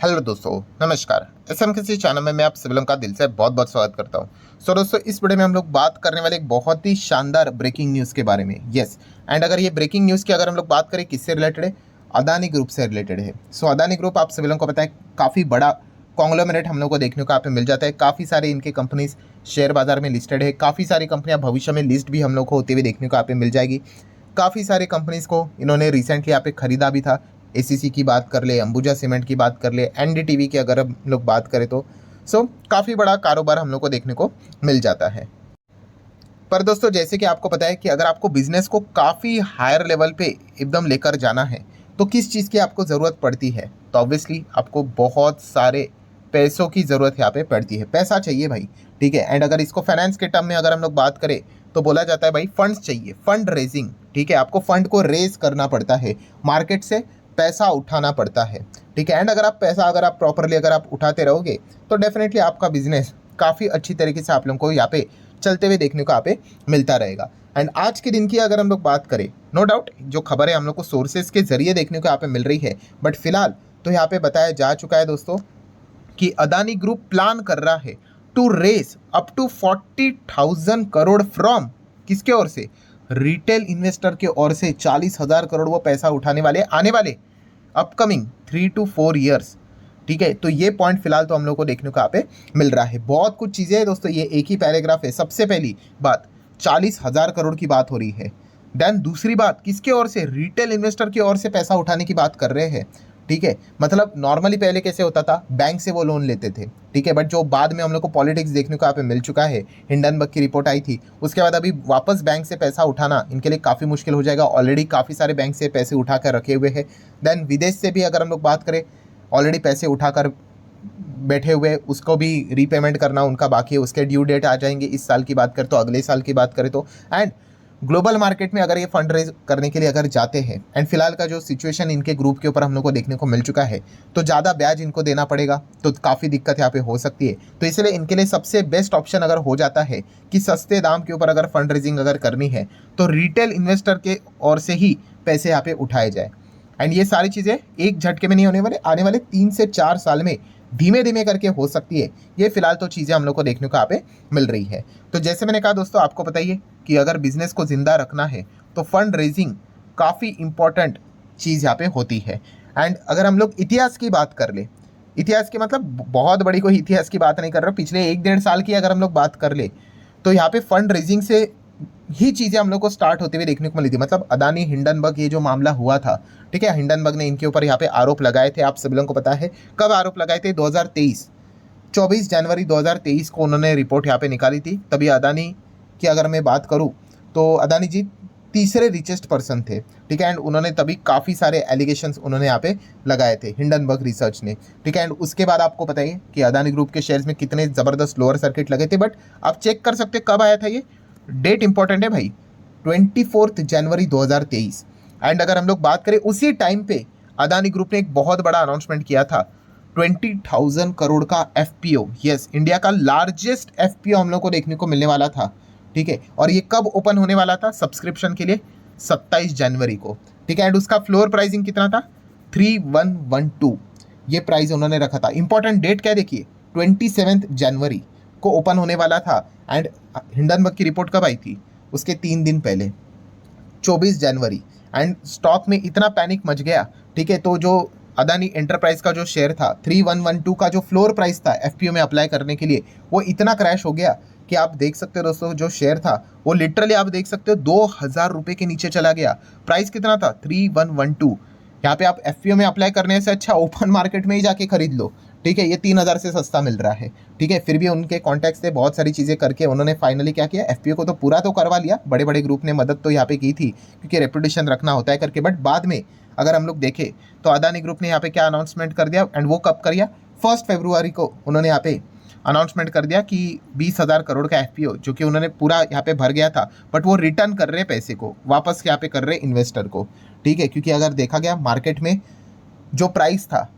Hello दोस्तों, नमस्कार। SM किसी चैनल में मैं आप सभी लोगों का दिल से बहुत बहुत स्वागत करता हूं। दोस्तों, इस वीडियो में हम लोग बात करने वाले एक बहुत ही शानदार ब्रेकिंग न्यूज़ के बारे में। यस, एंड अगर ये ब्रेकिंग न्यूज़ की अगर हम लोग बात करें किससे रिलेटेड है, अदानी ग्रुप से रिलेटेड है। अदानी ग्रुप आप सभी लोगों को पता है काफ़ी बड़ा कॉन्ग्लोमरेट हम लोग को देखने को यहाँ पे मिल जाता है। काफ़ी सारे इनके कंपनीज शेयर बाजार में लिस्टेड है। काफ़ी सारी कंपनियाँ भविष्य में लिस्ट भी हम लोग को होती हुई देखने को यहाँ पे मिल जाएगी। काफ़ी सारे कंपनीज़ को इन्होंने रिसेंटली यहाँ पे खरीदा भी था। एसीसी की बात कर ले, अंबुजा सीमेंट की बात कर ले, एनडीटीवी की अगर हम लोग बात करें तो काफ़ी बड़ा कारोबार हम लोग को देखने को मिल जाता है। पर दोस्तों, जैसे कि आपको पता है कि अगर आपको बिजनेस को काफ़ी हायर लेवल पे एकदम लेकर जाना है तो किस चीज़ की आपको ज़रूरत पड़ती है? तो ऑब्वियसली आपको बहुत सारे पैसों की ज़रूरत यहाँ पे पड़ती है। पैसा चाहिए भाई, ठीक है। एंड अगर इसको फाइनेंस के टर्म में अगर हम लोग बात करें तो बोला जाता है भाई फंड्स चाहिए, फंड रेजिंग, ठीक है। आपको फंड को रेज करना पड़ता है, मार्केट से पैसा उठाना पड़ता है, ठीक है। एंड अगर आप पैसा अगर आप प्रॉपरली अगर आप उठाते रहोगे तो डेफिनेटली आपका बिजनेस काफ़ी अच्छी तरीके से आप लोगों को यहाँ पे चलते हुए देखने को यहाँ पे मिलता रहेगा। एंड आज के दिन की अगर हम लोग बात करें, नो डाउट जो खबर है हम लोग को सोर्सेज के जरिए देखने को यहाँ पे मिल रही है, बट फिलहाल तो यहाँ पे बताया जा चुका है दोस्तों कि अदानी ग्रुप प्लान कर रहा है to raise up to 40,000 crore from किसके ओर से? रिटेल इन्वेस्टर के ओर से 40,000 करोड़ वो पैसा उठाने वाले आने वाले अपकमिंग 3 to 4 ईयर्स, ठीक है। तो ये पॉइंट फिलहाल तो हम लोग को देखने को यहाँ पे मिल रहा है। बहुत कुछ चीज़ें हैं दोस्तों, ये एक ही पैराग्राफ है। सबसे पहली बात 40,000 करोड़ की बात हो रही है। देन दूसरी बात किसके ओर से? रिटेल इन्वेस्टर की ओर से पैसा उठाने की बात कर रहे हैं, ठीक है। मतलब नॉर्मली पहले कैसे होता था, बैंक से वो लोन लेते थे, ठीक है। बट जो बाद में हम लोग को पॉलिटिक्स देखने को यहाँ पे मिल चुका है, हिंडनबर्ग की रिपोर्ट आई थी, उसके बाद अभी वापस बैंक से पैसा उठाना इनके लिए काफ़ी मुश्किल हो जाएगा। ऑलरेडी काफ़ी सारे बैंक से पैसे उठा कर रखे हुए हैं। देन विदेश से भी अगर हम लोग बात करें, ऑलरेडी पैसे उठाकर बैठे हुए, उसको भी रीपेमेंट करना उनका बाकी है। उसके ड्यू डेट आ जाएंगे, इस साल की बात करें तो अगले साल की बात करें तो। एंड ग्लोबल मार्केट में अगर ये फंड रेज करने के लिए अगर जाते हैं, एंड फिलहाल का जो सिचुएशन इनके ग्रुप के ऊपर हम लोग को देखने को मिल चुका है, तो ज़्यादा ब्याज इनको देना पड़ेगा, तो काफ़ी दिक्कत यहाँ पे हो सकती है। तो इसलिए इनके लिए सबसे बेस्ट ऑप्शन अगर हो जाता है कि सस्ते दाम के ऊपर अगर फंड रेजिंग अगर करनी है तो रिटेल इन्वेस्टर के ओर से ही पैसे यहाँ पे उठाए जाए। एंड ये सारी चीज़ें एक झटके में नहीं होने वाले, आने वाले 3 से 4 साल में धीमे धीमे करके हो सकती है। ये फिलहाल तो चीज़ें हम लोग को देखने को यहाँ पे मिल रही है। तो जैसे मैंने कहा दोस्तों, आपको बताइए कि अगर बिजनेस को ज़िंदा रखना है तो फंड रेजिंग काफ़ी इंपॉर्टेंट चीज़ यहाँ पे होती है। एंड अगर हम लोग इतिहास की बात कर ले, इतिहास की मतलब बहुत बड़ी कोई इतिहास की बात नहीं कर रहा, पिछले 1-1.5 साल की अगर हम लोग बात कर ले तो यहाँ पे फंड रेजिंग से ही चीज़ें हम लोग को स्टार्ट होते हुए देखने को मिली थी। मतलब अदानी हिंडनबर्ग ये जो मामला हुआ था, ठीक है, हिंडनबर्ग ने इनके ऊपर यहाँ पे आरोप लगाए थे। आप सभी लोगों को पता है कब आरोप लगाए थे? 2023 24 जनवरी 2023 को उन्होंने रिपोर्ट यहाँ पे निकाली थी। तभी अदानी की अगर मैं बात करूँ तो अदानी जी तीसरे रिचेस्ट पर्सन थे, ठीक है। एंड उन्होंने तभी काफ़ी सारे एलिगेशंस उन्होंने यहाँ पे लगाए थे हिंडनबर्ग रिसर्च ने, ठीक है। एंड उसके बाद आपको पता है कि अदानी ग्रुप के शेयर्स में कितने ज़बरदस्त लोअर सर्किट लगे थे। बट आप चेक कर सकते कब आया था, ये डेट इंपॉर्टेंट है भाई, 24 जनवरी 2023। एंड अगर हम लोग बात करें उसी टाइम पे अदानी ग्रुप ने एक बहुत बड़ा अनाउंसमेंट किया था, 20,000 करोड़ का एफपीओ। यस, इंडिया का लार्जेस्ट एफपीओ हम लोग को देखने को मिलने वाला था, ठीक है। और ये कब ओपन होने वाला था सब्सक्रिप्शन के लिए? 27 जनवरी को, ठीक है। एंड उसका फ्लोर प्राइसिंग कितना था? 3112 ये प्राइस उन्होंने रखा था। इंपॉर्टेंट डेट क्या देखिए, 27 जनवरी को ओपन होने वाला था। एंड हिंडनबर्ग की रिपोर्ट कब आई थी? उसके 3 दिन पहले, 24 जनवरी। एंड स्टॉक में इतना पैनिक मच गया, ठीक है। तो जो अदानी एंटरप्राइज का जो शेयर था, 3112 का जो फ्लोर प्राइस था एफपीओ में अप्लाई करने के लिए, वो इतना क्रैश हो गया कि आप देख सकते हो दोस्तों, जो शेयर था वो लिटरली आप देख सकते हो 2,000 रुपये के नीचे चला गया। प्राइस कितना था? 3112। यहाँ पे आप एफपीओ में अप्लाई करने से अच्छा ओपन मार्केट में ही जाके खरीद लो, ठीक है। ये 3,000 से सस्ता मिल रहा है, ठीक है। फिर भी उनके कॉन्टैक्ट से बहुत सारी चीज़ें करके उन्होंने फाइनली क्या किया, एफपीओ को तो पूरा तो करवा लिया। बड़े बड़े ग्रुप ने मदद तो यहाँ पे की थी क्योंकि रेपुटेशन रखना होता है करके। बट बाद में अगर हम लोग देखें तो अदानी ग्रुप ने यहाँ पे क्या अनाउंसमेंट कर दिया, एंड वो कब कर दिया? 1 फरवरी को उन्होंने यहाँ पे अनाउंसमेंट कर दिया कि 20,000 करोड़ का एफपीओ जो कि उन्होंने पूरा यहाँ पे भर गया था, बट वो रिटर्न कर रहे पैसे को वापस यहाँ पे कर रहे इन्वेस्टर को, ठीक है। क्योंकि अगर देखा गया मार्केट में जो प्राइस था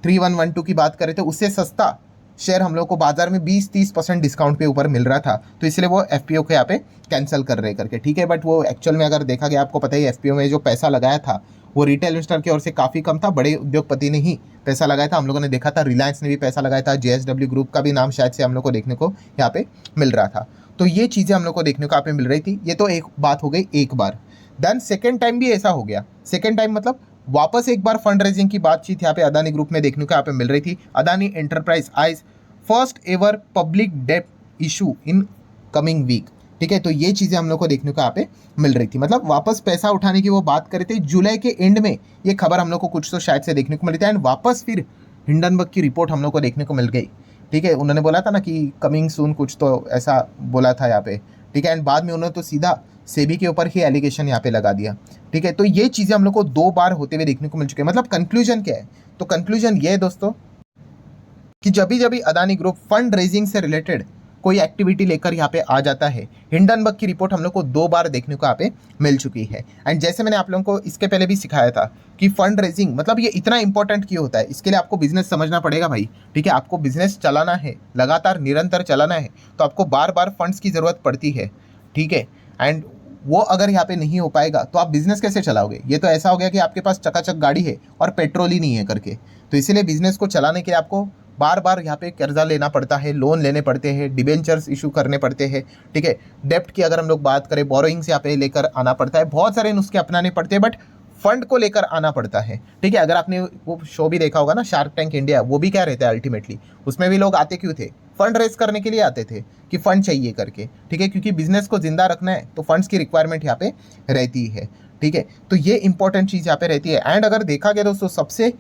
3112 की बात करें तो उससे सस्ता शेयर हम लोग को बाजार में 20-30% डिस्काउंट पे ऊपर मिल रहा था, तो इसलिए वो एफपीओ को यहाँ पे कैंसिल कर रहे करके, ठीक है। बट वो एक्चुअल में अगर देखा गया, आपको पता ही एफपीओ में जो पैसा लगाया था वो रिटेल इन्वेस्टर की ओर से काफ़ी कम था, बड़े उद्योगपति ने ही पैसा लगाया था। हम लोगों ने देखा था रिलायंस ने भी पैसा लगाया था, JSW ग्रुप का भी नाम शायद से हम लोग को देखने को यहाँ पे मिल रहा था। तो ये चीज़ें हम लोग को देखने को यहाँ पे मिल रही थी। ये तो एक बात हो गई एक बार। देन सेकेंड टाइम भी ऐसा हो गया। सेकेंड टाइम मतलब वापस एक बार फंड रेजिंग की बातचीत यहाँ पे अदानी ग्रुप में देखने को यहाँ पे मिल रही थी। Adani Enterprises first ever public debt issue in coming week. ठीक है, तो ये चीज़ें हम लोग को देखने को यहाँ पे मिल रही थी। मतलब वापस पैसा उठाने की वो बात कर रहे थे। जुलाई के एंड में ये खबर हम लोग को कुछ तो शायद से देखने को मिली थी एंड वापस फिर हिंडनबर्ग की रिपोर्ट हम लोग को देखने को मिल गई। ठीक है, उन्होंने बोला था ना कि कमिंग सून, कुछ तो ऐसा बोला था यहाँ पे। ठीक है, एंड बाद में उन्होंने तो सीधा सेबी के ऊपर ही एलिगेशन यहाँ पे लगा दिया। ठीक है, तो ये चीज़ें हम लोग को 2 बार होते हुए देखने को मिल चुके हैं। मतलब कंक्लूजन क्या है? तो कंक्लूजन ये है दोस्तों कि जब भी अदानी ग्रुप फंड रेजिंग से रिलेटेड कोई एक्टिविटी लेकर यहाँ पे आ जाता है, हिंडनबर्ग की रिपोर्ट हम लोग को 2 बार देखने को यहाँ पे मिल चुकी है। एंड जैसे मैंने आप लोगों को इसके पहले भी सिखाया था कि फंड रेजिंग मतलब ये इतना इंपॉर्टेंट क्यों होता है, इसके लिए आपको बिजनेस समझना पड़ेगा भाई। ठीक है, आपको बिजनेस चलाना है, लगातार निरंतर चलाना है, तो आपको बार बार फंड्स की ज़रूरत पड़ती है। ठीक है, एंड वो अगर यहाँ पे नहीं हो पाएगा तो आप बिजनेस कैसे चलाओगे? ये तो ऐसा हो गया कि आपके पास चकाचक गाड़ी है और पेट्रोल ही नहीं है करके। तो इसीलिए बिजनेस को चलाने के लिए आपको बार बार यहाँ पे कर्जा लेना पड़ता है, लोन लेने पड़ते हैं, डिबेंचर्स इशू करने पड़ते हैं। ठीक है, डेप्ट की अगर हम लोग बात करें, बोरोइंग से यहाँ पे लेकर आना पड़ता है, बहुत सारे नुस्खे अपनाने पड़ते हैं, बट फंड को लेकर आना पड़ता है। ठीक है, अगर आपने वो शो भी देखा होगा ना, शार्क टैंक इंडिया, वो भी क्या रहता है अल्टीमेटली, उसमें भी लोग आते क्यों थे? फंड रेज करने के लिए आते थे कि फंड चाहिए करके। ठीक है, क्योंकि बिजनेस को जिंदा रखना है तो फंड्स की रिक्वायरमेंट यहाँ पे रहती है। ठीक है, तो ये इंपॉर्टेंट चीज़ यहाँ पे रहती है। एंड अगर देखा गया दोस्तों, सबसे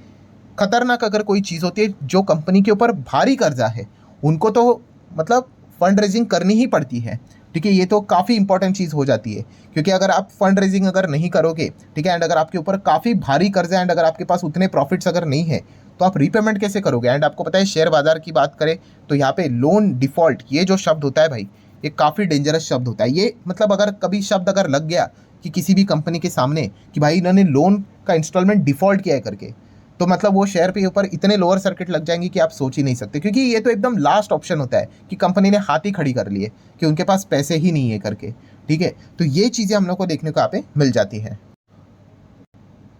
खतरनाक अगर कोई चीज़ होती है, जो कंपनी के ऊपर भारी कर्जा है उनको तो मतलब फंड रेजिंग करनी ही पड़ती है। ठीक है, ये तो काफ़ी इंपॉर्टेंट चीज़ हो जाती है, क्योंकि अगर आप फंड रेजिंग अगर नहीं करोगे, ठीक है, एंड अगर आपके ऊपर काफ़ी भारी कर्जा एंड अगर आपके पास उतने प्रॉफिट्स अगर नहीं है तो आप रीपेमेंट कैसे करोगे? एंड आपको पता है शेयर बाजार की बात करें तो यहाँ पे लोन डिफ़ॉल्ट, ये जो शब्द होता है भाई, ये काफ़ी डेंजरस शब्द होता है। ये मतलब अगर कभी शब्द अगर लग गया कि किसी भी कंपनी के सामने कि भाई इन्होंने लोन का इंस्टॉलमेंट डिफ़ॉल्ट किया है करके, तो मतलब वो शेयर पे ऊपर इतने लोअर सर्किट लग जाएंगे कि आप सोच ही नहीं सकते, क्योंकि ये तो एकदम लास्ट ऑप्शन होता है कि कंपनी ने हाथ ही खड़ी कर लिए कि उनके पास पैसे ही नहीं है करके। ठीक है, तो ये चीज़ें हम लोग को देखने को यहाँ पे मिल जाती है।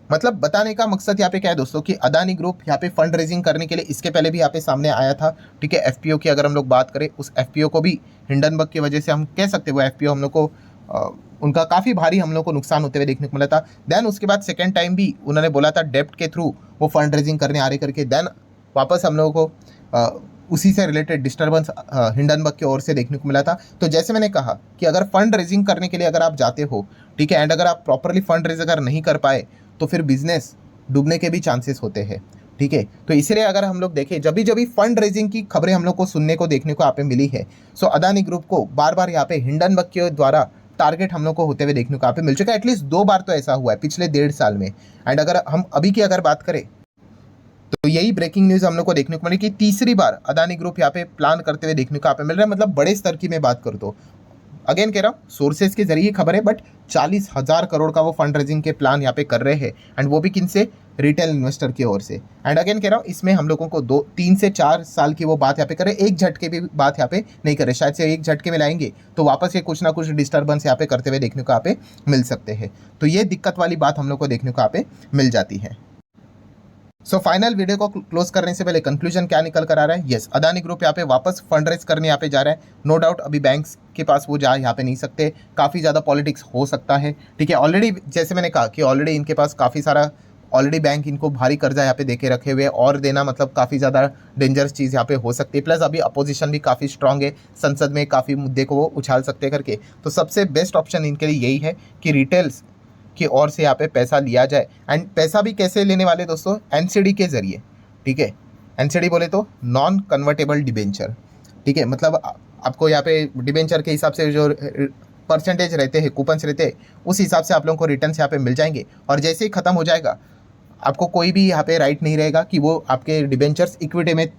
मतलब बताने का मकसद यहाँ पे क्या है दोस्तों कि अदानी ग्रुप यहाँ पे फंड रेजिंग करने के लिए इसके पहले भी यहाँ पे सामने आया था। ठीक है, एफपीओ की अगर हम लोग बात करें, उस एफपीओ को भी हिंडनबर्ग की वजह से हम कह सकते हैं वो एफपीओ हम लोग को उनका काफ़ी भारी हम लोग को नुकसान होते हुए देखने को मिला था। देन उसके बाद सेकेंड टाइम भी उन्होंने बोला था डेप्ट के थ्रू वो फंड रेजिंग करने आ रहे करके। देन वापस हम लोगों को उसी से रिलेटेड डिस्टर्बेंस हिंडनबर्ग की ओर से देखने को मिला था। तो जैसे मैंने कहा कि अगर फंड रेजिंग करने के लिए अगर आप जाते हो, ठीक है, एंड अगर आप प्रॉपरली फंड रेज अगर नहीं कर पाए तो फिर बिजनेस डूबने के भी चांसेस होते हैं। ठीक है, तो इसलिए अगर हम लोग देखें, जब भी फंड रेजिंग की खबरें हम लोग को सुनने को देखने को यहाँ पे मिली है, सो अदानी ग्रुप को बार बार यहाँ पे हिंडनबर्ग के द्वारा टारगेट हम लोग को होते हुए देखने को यहाँ पे मिल चुका है। एटलीस्ट 2 बार तो ऐसा हुआ है पिछले 1.5 साल में। एंड अगर हम अभी की अगर बात करें तो यही ब्रेकिंग न्यूज़ हम लोग को देखने को मिली कि तीसरी बार अदानी ग्रुप यहाँ पे प्लान करते हुए देखने को यहाँ पे मिल रहा है। मतलब बड़े स्तर की मैं बात करूँ तो अगेन कह रहा हूँ, सोर्सेज के जरिए खबर है, बट 40,000 करोड़ का वो फंड रेजिंग के प्लान यहाँ पे कर रहे हैं, एंड वो भी किन से? रिटेल इन्वेस्टर की ओर से। एंड अगेन कह रहा हूँ, इसमें हम लोगों को 3 से 4 साल की वो बात यहाँ पे करें, एक झटके भी बात यहाँ पे नहीं करे। शायद से एक झटके में लाएंगे तो वापस ये कुछ ना कुछ डिस्टर्बेंस यहाँ पे करते हुए देखने को यहाँ पे मिल सकते हैं। तो ये दिक्कत वाली बात हम लोग को देखने को यहाँ पे मिल जाती है। सो फाइनल वीडियो को क्लोज करने से पहले कंक्लूजन क्या निकल कर आ रहा है? यस, अदानी ग्रुप यहाँ पे वापस फंड रेज करने यहाँ पे जा रहा है। नो डाउट अभी बैंक्स के पास वो जा यहाँ पे नहीं सकते, काफ़ी ज़्यादा पॉलिटिक्स हो सकता है। ठीक है, ऑलरेडी जैसे मैंने कहा कि ऑलरेडी इनके पास काफ़ी सारा ऑलरेडी बैंक इनको भारी कर्जा यहाँ पे देके रखे हुए, और देना मतलब काफ़ी ज़्यादा डेंजरस चीज़ यहाँ पे हो सकती है। प्लस अभी अपोजिशन भी काफ़ी स्ट्रांग है, संसद में काफ़ी मुद्दे को वो उछाल सकते करके। तो सबसे बेस्ट ऑप्शन इनके लिए यही है कि रिटेल्स की ओर से यहाँ पे पैसा लिया जाए। एंड पैसा भी कैसे लेने वाले दोस्तों? एनसीडी के जरिए। ठीक है, एनसीडी बोले तो नॉन कन्वर्टेबल डिबेंचर। ठीक है, मतलब आपको यहाँ पे डिबेंचर के हिसाब से जो परसेंटेज रहते हैं, कूपन्स रहते हैं, उस हिसाब से आप लोगों को रिटर्न्स यहाँ पे मिल जाएंगे। और जैसे ही ख़त्म हो जाएगा, आपको कोई भी यहाँ पे राइट नहीं रहेगा कि वो आपके डिबेंचर्स इक्विटी में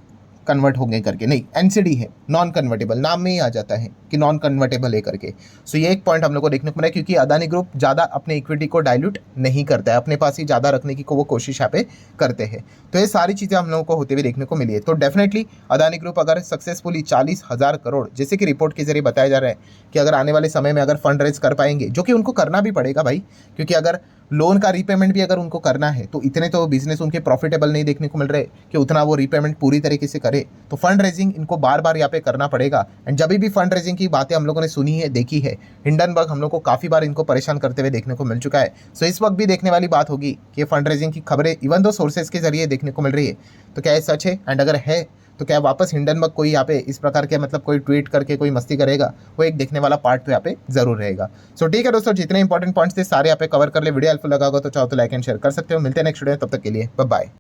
कन्वर्ट होंगे करके। नहीं, एनसीडी है, नॉन कन्वर्टेबल, नाम में ही आ जाता है कि नॉन कन्वर्टेबल है करके। सो ये एक पॉइंट हम लोग को देखने को मिला, क्योंकि अदानी ग्रुप ज़्यादा अपने इक्विटी को डाइल्यूट नहीं करता है, अपने पास ही ज़्यादा रखने की वो कोशिश यहाँ पे करते हैं। तो ये सारी चीज़ें हम लोगों को होते हुए देखने को मिली है। तो डेफिनेटली अदानी ग्रुप अगर सक्सेसफुली 40,000 करोड़ जैसे कि रिपोर्ट के जरिए बताया जा रहा है कि अगर आने वाले समय में अगर फंड रेज कर पाएंगे, जो कि उनको करना भी पड़ेगा भाई, क्योंकि अगर लोन का रीपेमेंट भी अगर उनको करना है तो इतने तो बिजनेस उनके प्रॉफिटेबल नहीं देखने को मिल रहे कि उतना वो रीपेमेंट पूरी तरीके से करे। तो फंड रेजिंग इनको बार बार यहाँ पे करना पड़ेगा। एंड जब भी फंड रेजिंग की बातें हम लोगों ने सुनी है, देखी है, हिंडनबर्ग हम लोग को काफ़ी बार इनको परेशान करते हुए देखने को मिल चुका है। सो इस वक्त भी देखने वाली बात होगी कि फंड रेजिंग की खबरें इवन दो सोर्सेज के जरिए देखने को मिल रही है, तो क्या ये सच है? एंड अगर है तो क्या वापस हिंडनबर्ग कोई यहाँ पे इस प्रकार के मतलब कोई ट्वीट करके कोई मस्ती करेगा? वो एक देखने वाला पार्ट तो यहाँ पे जरूर रहेगा। सो ठीक है दोस्तों, जितने इंपॉर्टेंट पॉइंट्स थे सारे यहाँ पे कवर कर ले। वीडियो हेल्पफुल लगा होगा तो चाहो तो लाइक एंड शेयर कर सकते हो। मिलते हैं नेक्स्ट वीडियो, तब तक के लिए बाय बाय।